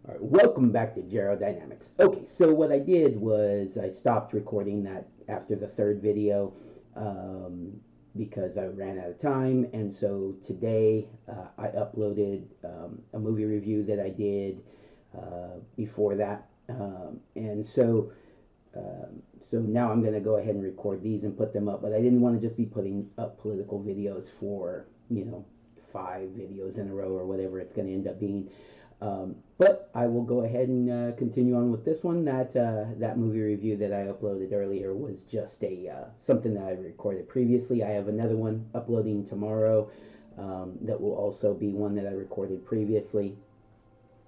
All right, welcome back to Gero Dynamics. Okay, so what I did was I stopped recording that after the third video because I ran out of time, and so today I uploaded a movie review that I did before that, so now I'm going to go ahead and record these and put them up. But I didn't want to just be putting up political videos for 5 videos in a row or whatever it's going to end up being. But I will go ahead and continue on with this one. That movie review that I uploaded earlier was just something that I recorded previously. I have another one uploading tomorrow that will also be one that I recorded previously,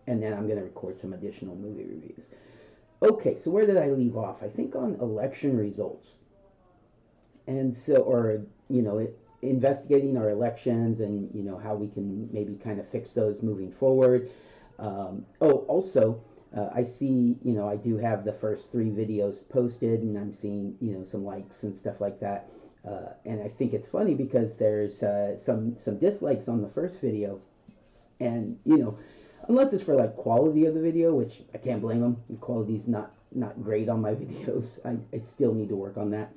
and then I'm going to record some additional movie reviews. Okay, so where did I leave off? I think on election results, and so, or investigating our elections, and how we can maybe kind of fix those moving forward. Also, I see, I do have the first 3 videos posted, and I'm seeing, some likes and stuff like that. And I think it's funny because there's some dislikes on the first video, and unless it's for like quality of the video, which I can't blame them. The quality's not great on my videos. I still need to work on that.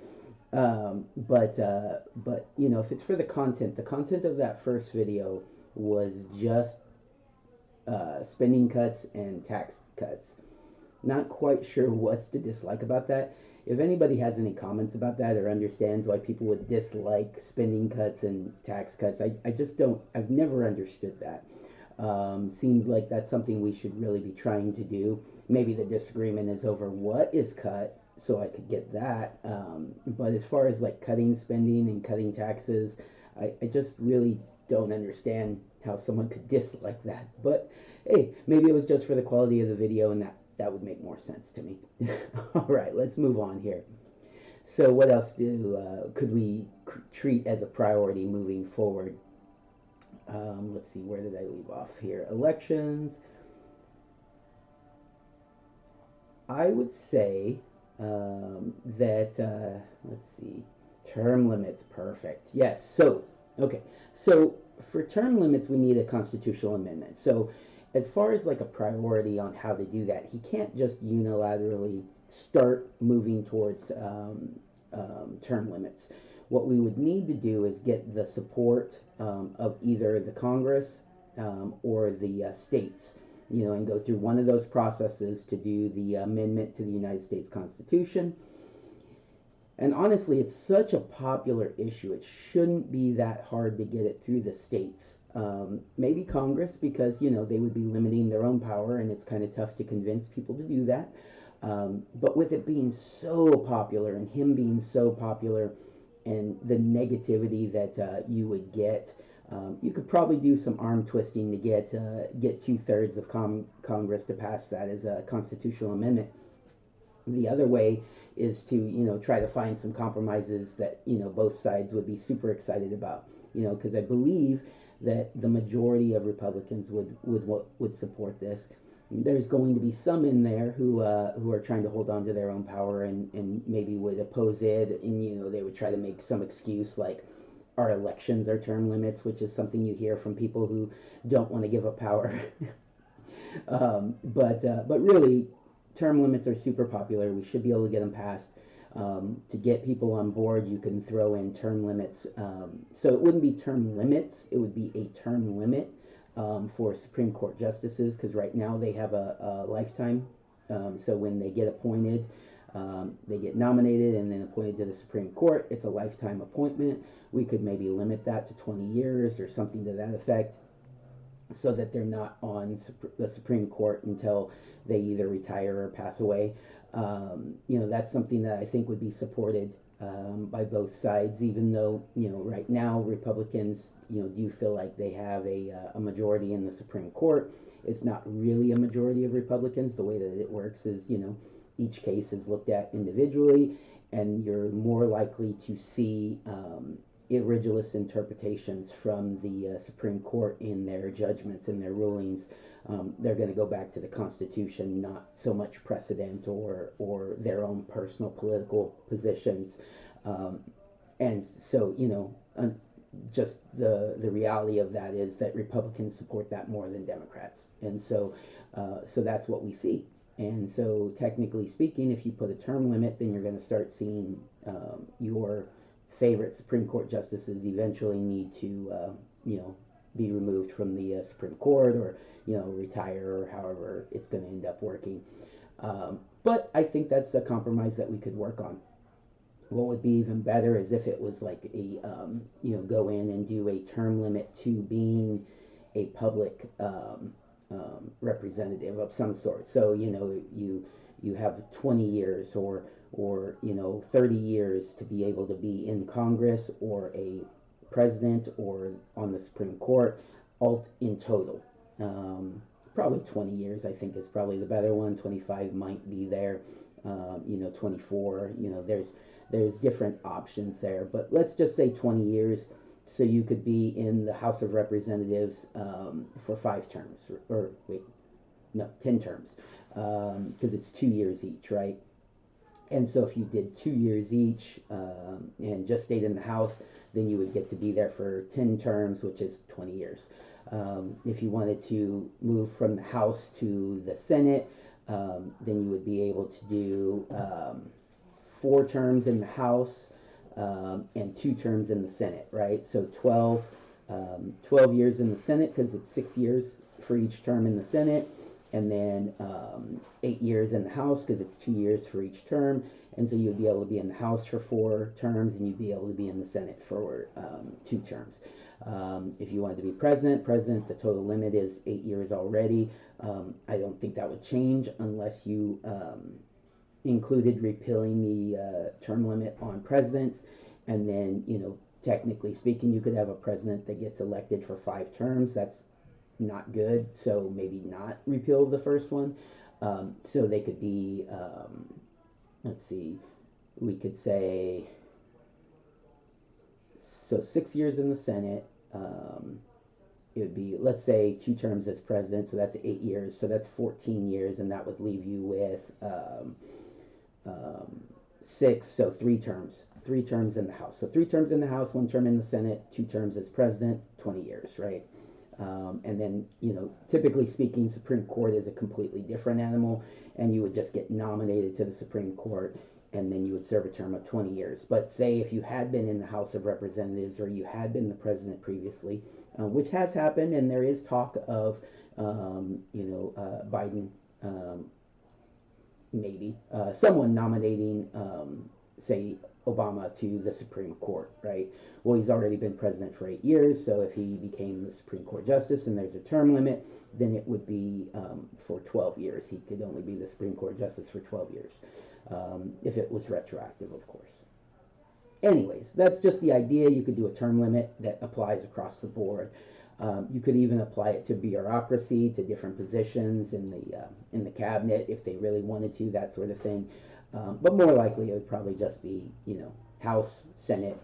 But if it's for the content of that first video was just spending cuts and tax cuts. Not quite sure what's to dislike about that. If anybody has any comments about that or understands why people would dislike spending cuts and tax cuts, I just don't. I've never understood that. Seems like that's something we should really be trying to do. Maybe the disagreement is over what is cut, so I could get that. But as far as like cutting spending and cutting taxes, I just really don't understand how someone could dislike that. But hey, maybe it was just for the quality of the video, and that would make more sense to me. All right, let's move on here. So what else could we treat as a priority moving forward? Let's see, where did I leave off here? Elections. I would say let's see, term limits. Perfect. Yes. So, okay. So for term limits, we need a constitutional amendment. So as far as like a priority on how to do that, he can't just unilaterally start moving towards term limits. What we would need to do is get the support of either the Congress or the states, and go through one of those processes to do the amendment to the United States Constitution. And honestly, it's such a popular issue. It shouldn't be that hard to get it through the states. Maybe Congress, because, they would be limiting their own power, and it's kind of tough to convince people to do that. But with it being so popular and him being so popular and the negativity that you would get, you could probably do some arm twisting to get 2/3 of Congress to pass that as a constitutional amendment. The other way is to try to find some compromises that both sides would be super excited about. Because I believe that the majority of Republicans would support this. There's going to be some in there who are trying to hold on to their own power and maybe would oppose it, and they would try to make some excuse like our elections are term limits, which is something you hear from people who don't want to give up power. But really, term limits are super popular. We should be able to get them passed. To get people on board, you can throw in term limits. So it wouldn't be term limits, it would be a term limit for Supreme Court justices, because right now they have a lifetime. So when they get appointed, they get nominated and then appointed to the Supreme Court. It's a lifetime appointment. We could maybe limit that to 20 years or something to that effect, so that they're not on the Supreme Court until they either retire or pass away. That's something that I think would be supported by both sides, even though, right now Republicans, do feel like they have a majority in the Supreme Court. It's not really a majority of Republicans. The way that it works is, each case is looked at individually, and you're more likely to see irregulous interpretations from the Supreme Court in their judgments and their rulings. They're going to go back to the Constitution, not so much precedent or their own personal political positions. And so, just the reality of that is that Republicans support that more than Democrats, and so that's what we see. And so, technically speaking, if you put a term limit, then you're going to start seeing your favorite Supreme Court justices eventually need to, be removed from the Supreme Court, or retire, or however it's going to end up working. But I think that's a compromise that we could work on. What would be even better is if it was like a go in and do a term limit to being a public representative of some sort. So you have 20 years or 30 years to be able to be in Congress or a president or on the Supreme Court, all in total. Probably 20 years, I think, is probably the better one. 25 might be there. 24. There's different options there, but let's just say 20 years, so you could be in the House of Representatives for 5 terms, or wait, no, 10 terms, because it's 2 years each, right? And so if you did 2 years each and just stayed in the House, then you would get to be there for 10 terms, which is 20 years. If you wanted to move from the House to the Senate, then you would be able to do 4 terms in the House and 2 terms in the Senate, right? So 12 years in the Senate, because it's 6 years for each term in the Senate, and then 8 years in the House, because it's 2 years for each term. And so you'd be able to be in the House for 4 terms, and you'd be able to be in the Senate for 2 terms. If you wanted to be president, the total limit is 8 years already. I don't think that would change unless you included repealing the term limit on presidents. And then, technically speaking, you could have a president that gets elected for 5 terms. That's not good, so maybe not repeal the first one. So they could be, let's see, we could say, so 6 years in the Senate. It would be, let's say, 2 terms as president, so that's 8 years, so that's 14 years, and that would leave you with 6, so 3 terms. 3 terms in the House. So 3 terms in the House, 1 term in the Senate, 2 terms as president, 20 years, right? And then, typically speaking, Supreme Court is a completely different animal, and you would just get nominated to the Supreme Court, and then you would serve a term of 20 years. But say if you had been in the House of Representatives, or you had been the president previously, which has happened, and there is talk of, Biden, maybe, someone nominating, say, Obama to the Supreme Court, right? Well, he's already been president for 8 years, so if he became the Supreme Court justice and there's a term limit, then it would be for 12 years. He could only be the Supreme Court justice for 12 years, if it was retroactive, of course. Anyways, that's just the idea. You could do a term limit that applies across the board. You could even apply it to bureaucracy, to different positions in the cabinet, if they really wanted to, that sort of thing. But more likely, it would probably just be, House, Senate,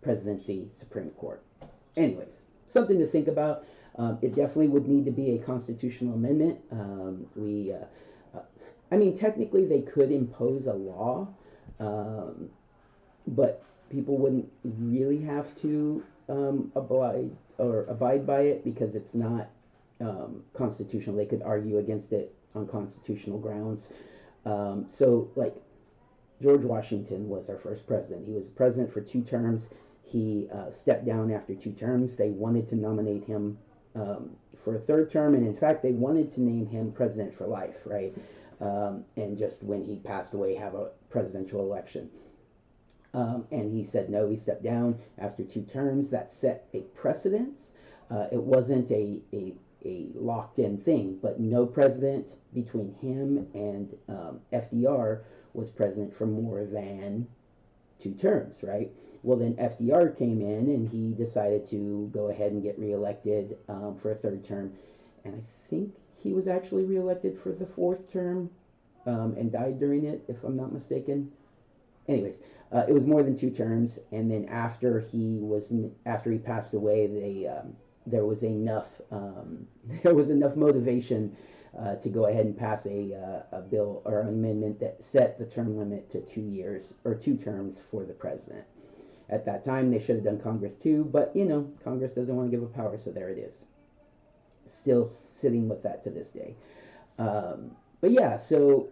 presidency, Supreme Court. Anyways, something to think about. It definitely would need to be a constitutional amendment. Technically, they could impose a law, but people wouldn't really have to abide by it, because it's not constitutional. They could argue against it on constitutional grounds. So, like, George Washington was our first president. He was president for 2 terms. He stepped down after 2 terms. They wanted to nominate him for a 3rd term, and in fact, they wanted to name him president for life, right? And just when he passed away, have a presidential election. And he said no. He stepped down after 2 terms. That set a precedence. It wasn't a locked-in thing, but no president between him and FDR was president for more than 2 terms, right? Well, then FDR came in, and he decided to go ahead and get reelected for a 3rd term, and I think he was actually reelected for the 4th term and died during it, if I'm not mistaken. Anyways, it was more than 2 terms, and then after he passed away, there was enough motivation to go ahead and pass a bill or an amendment that set the term limit to 2 years or 2 terms for the president. At that time, they should have done Congress too, but Congress doesn't want to give up power, so there it is. Still sitting with that to this day. But yeah, so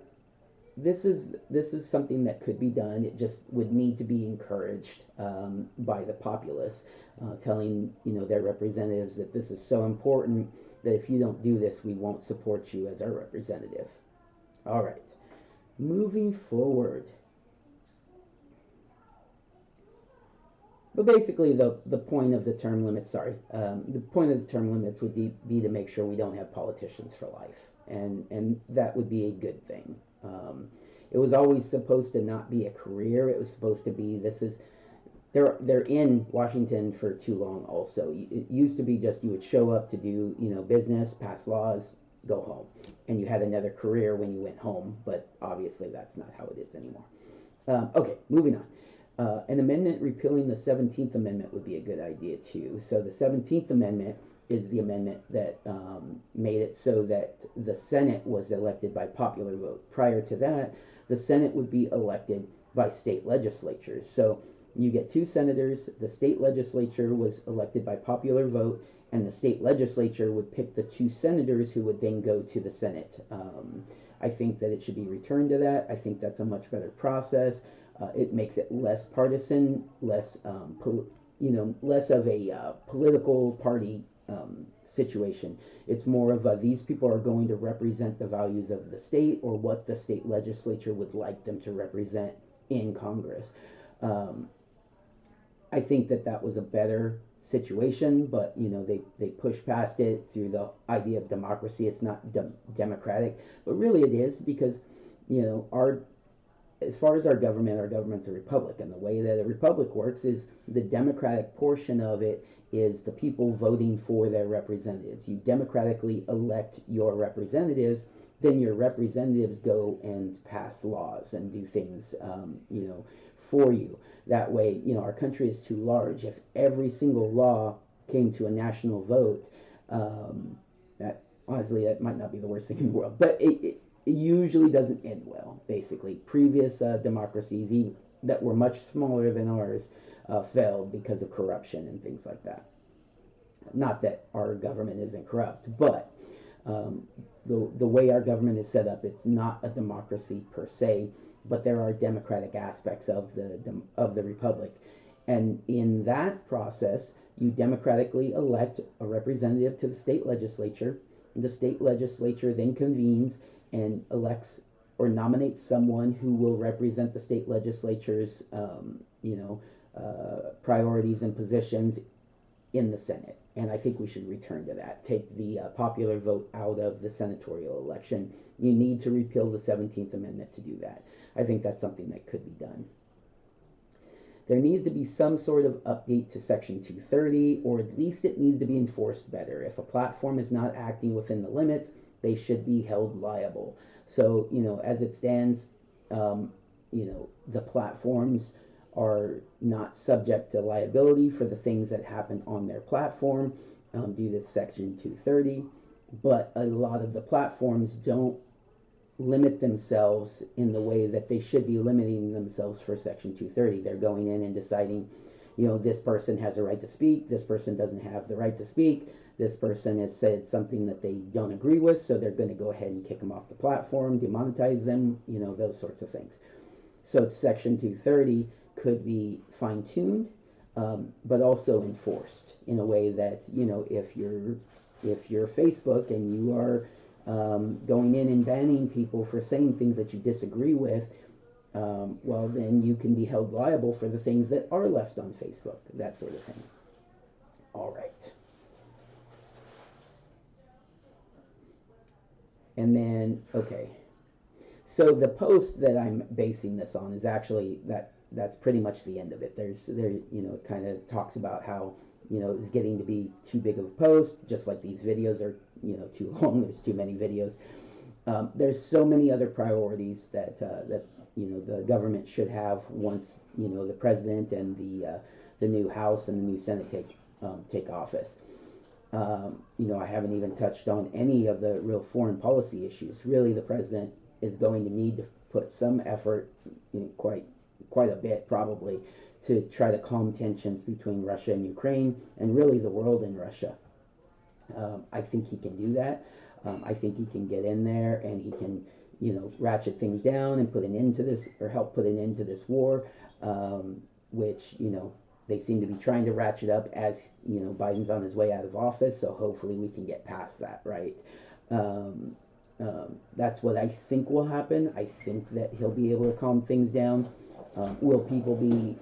this is something that could be done. It just would need to be encouraged by the populace, telling their representatives that this is so important that if you don't do this, we won't support you as our representative. All right, moving forward. But basically, the point of the term limits, the point of the term limits would be to make sure we don't have politicians for life, and that would be a good thing. It was always supposed to not be a career. It was supposed to be they're in Washington for too long. Also, it used to be just you would show up to do business, pass laws, go home, and you had another career when you went home. But obviously, that's not how it is anymore. Okay, moving on. An amendment repealing the 17th Amendment would be a good idea too. So the 17th Amendment is the amendment that made it so that the Senate was elected by popular vote. Prior to that, the Senate would be elected by state legislatures. So you get two senators, the state legislature was elected by popular vote, and the state legislature would pick the two senators who would then go to the Senate. I think that it should be returned to that. I think that's a much better process. It makes it less partisan, less less of a political party situation. It's more of these people are going to represent the values of the state or what the state legislature would like them to represent in Congress. I think that was a better situation, but they pushed past it through the idea of democracy. It's not democratic, but really it is, because our as far as our government's a republic, and the way that a republic works is the democratic portion of it is the people voting for their representatives. You democratically elect your representatives, then your representatives go and pass laws and do things, for you. That way, our country is too large. If every single law came to a national vote, that honestly, that might not be the worst thing in the world, but it usually doesn't end well. Basically, previous democracies that were much smaller than ours failed because of corruption and things like that. Not that our government isn't corrupt, but the way our government is set up, it's not a democracy per se, but there are democratic aspects of the republic, and in that process, you democratically elect a representative to the state legislature. The state legislature then convenes and elects or nominates someone who will represent the state legislature's, priorities and positions in the Senate. And I think we should return to that. Take the popular vote out of the senatorial election. You need to repeal the 17th Amendment to do that. I think that's something that could be done. There needs to be some sort of update to Section 230, or at least it needs to be enforced better. If a platform is not acting within the limits, they should be held liable. So, as it stands, the platforms are not subject to liability for the things that happen on their platform due to Section 230. But a lot of the platforms don't limit themselves in the way that they should be limiting themselves for Section 230. They're going in and deciding, this person has a right to speak, this person doesn't have the right to speak, this person has said something that they don't agree with, so they're going to go ahead and kick them off the platform, demonetize them, those sorts of things. So Section 230 could be fine-tuned, but also enforced in a way that, if you're Facebook and you are going in and banning people for saying things that you disagree with, well, then you can be held liable for the things that are left on Facebook, that sort of thing. All right. And then, okay. So the post that I'm basing this on is actually that's pretty much the end of it. It kind of talks about how, it's getting to be too big of a post, just like these videos are, too long. There's too many videos. There's so many other priorities that the government should have once, the president and the new House and the new Senate take office. I haven't even touched on any of the real foreign policy issues. Really, the president is going to need to put some effort, quite quite a bit probably, to try to calm tensions between Russia and Ukraine, and really the world and Russia. I think he can do that. I think he can get in there and he can, ratchet things down and put an end to this, or help put an end to this war, which, they seem to be trying to ratchet up as, Biden's on his way out of office. So hopefully we can get past that, right? That's what I think will happen. I think that he'll be able to calm things down. Will people be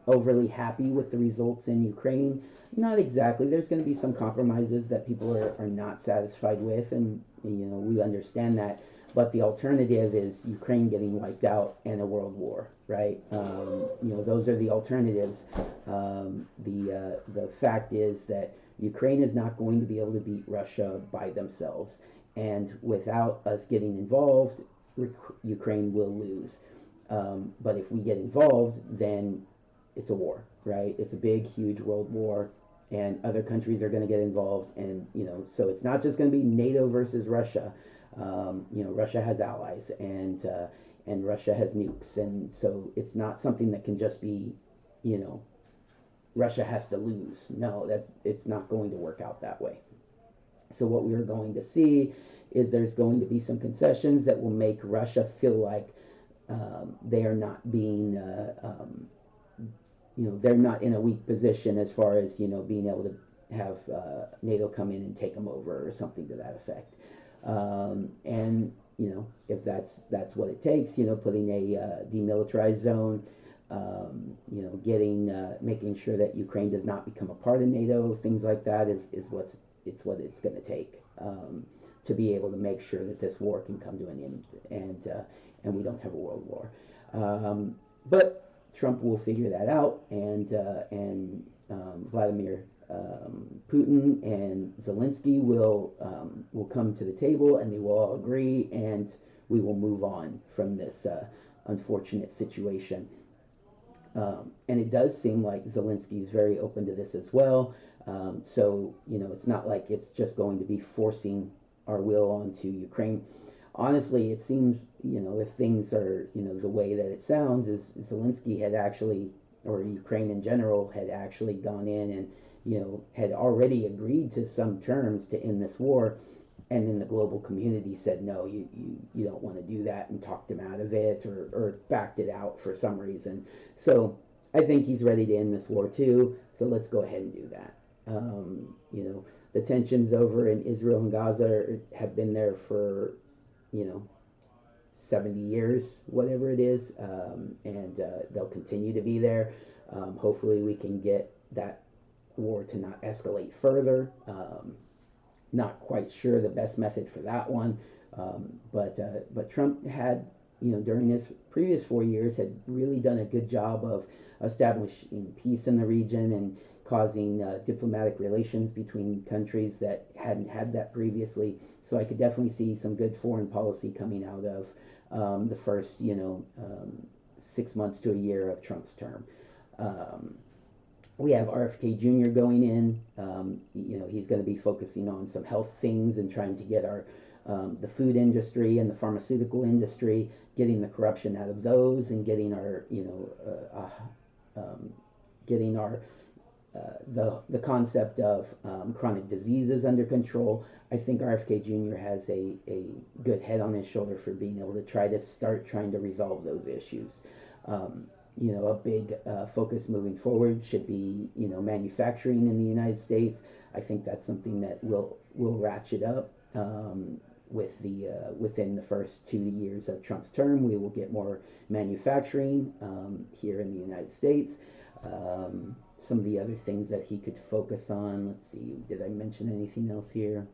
overly happy with the results in Ukraine? Not exactly. There's going to be some compromises that people are not satisfied with, and we understand that. But the alternative is Ukraine getting wiped out and a world war, right? Those are the alternatives. The fact is that Ukraine is not going to be able to beat Russia by themselves, and without us getting involved, Ukraine will lose. But if we get involved, then it's a war, right? It's a big, huge world war, and other countries are going to get involved, and so it's not just going to be NATO versus Russia. Russia has allies, and Russia has nukes, and so it's not something that can just be, Russia has to lose. No, it's not going to work out that way. So what we are going to see is there's going to be some concessions that will make Russia feel like they are not being, they're not in a weak position as far as, being able to have NATO come in and take them over or something to that effect. And, if that's what it takes, putting a demilitarized zone, making sure that Ukraine does not become a part of NATO, things like that is what it's going to take to be able to make sure that this war can come to an end, and we don't have a world war. But Trump will figure that out, and Vladimir Putin and Zelensky will come to the table, and they will all agree, and we will move on from this unfortunate situation. And it does seem like Zelensky is very open to this as well. So it's not like it's just going to be forcing our will onto Ukraine. Honestly, it seems, if things are, the way that it sounds, is Zelensky had actually, or Ukraine in general, had actually gone in and, had already agreed to some terms to end this war. And then the global community said, no, you don't want to do that, and talked him out of it, or backed it out for some reason. So I think he's ready to end this war too. So let's go ahead and do that. The tensions over in Israel and Gaza have been there for, 70 years, whatever it is, and they'll continue to be there. Hopefully we can get that war to not escalate further. Not quite sure the best method for that one, but Trump had, during his previous 4 years, had really done a good job of establishing peace in the region and causing diplomatic relations between countries that hadn't had that previously. So I could definitely see some good foreign policy coming out of the first, 6 months to a year of Trump's term. We have RFK Jr. going in. He's going to be focusing on some health things and trying to get our the food industry and the pharmaceutical industry, getting the corruption out of those, and getting our the concept of chronic diseases under control. I think RFK Jr. has a good head on his shoulder for being able to trying to resolve those issues. A big focus moving forward should be, manufacturing in the United States. I think that's something that will ratchet up within the first 2 years of Trump's term. We will get more manufacturing here in the United States. Some of the other things that he could focus on. Let's see, did I mention anything else here?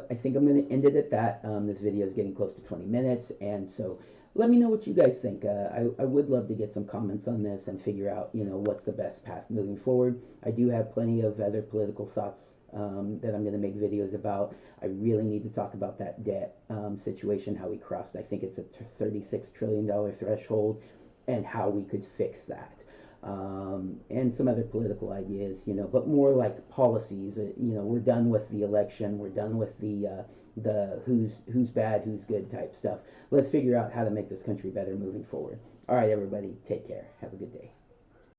I think I'm going to end it at that. This video is getting close to 20 minutes, and so let me know what you guys think. I would love to get some comments on this and figure out, what's the best path moving forward. I do have plenty of other political thoughts that I'm going to make videos about. I really need to talk about that debt situation, how we crossed, I think it's a $36 trillion threshold, and how we could fix that. And some other political ideas, but more like policies. We're done with the election. We're done with the, the who's bad, who's good type stuff. Let's figure out how to make this country better moving forward. All right, everybody, take care. Have a good day.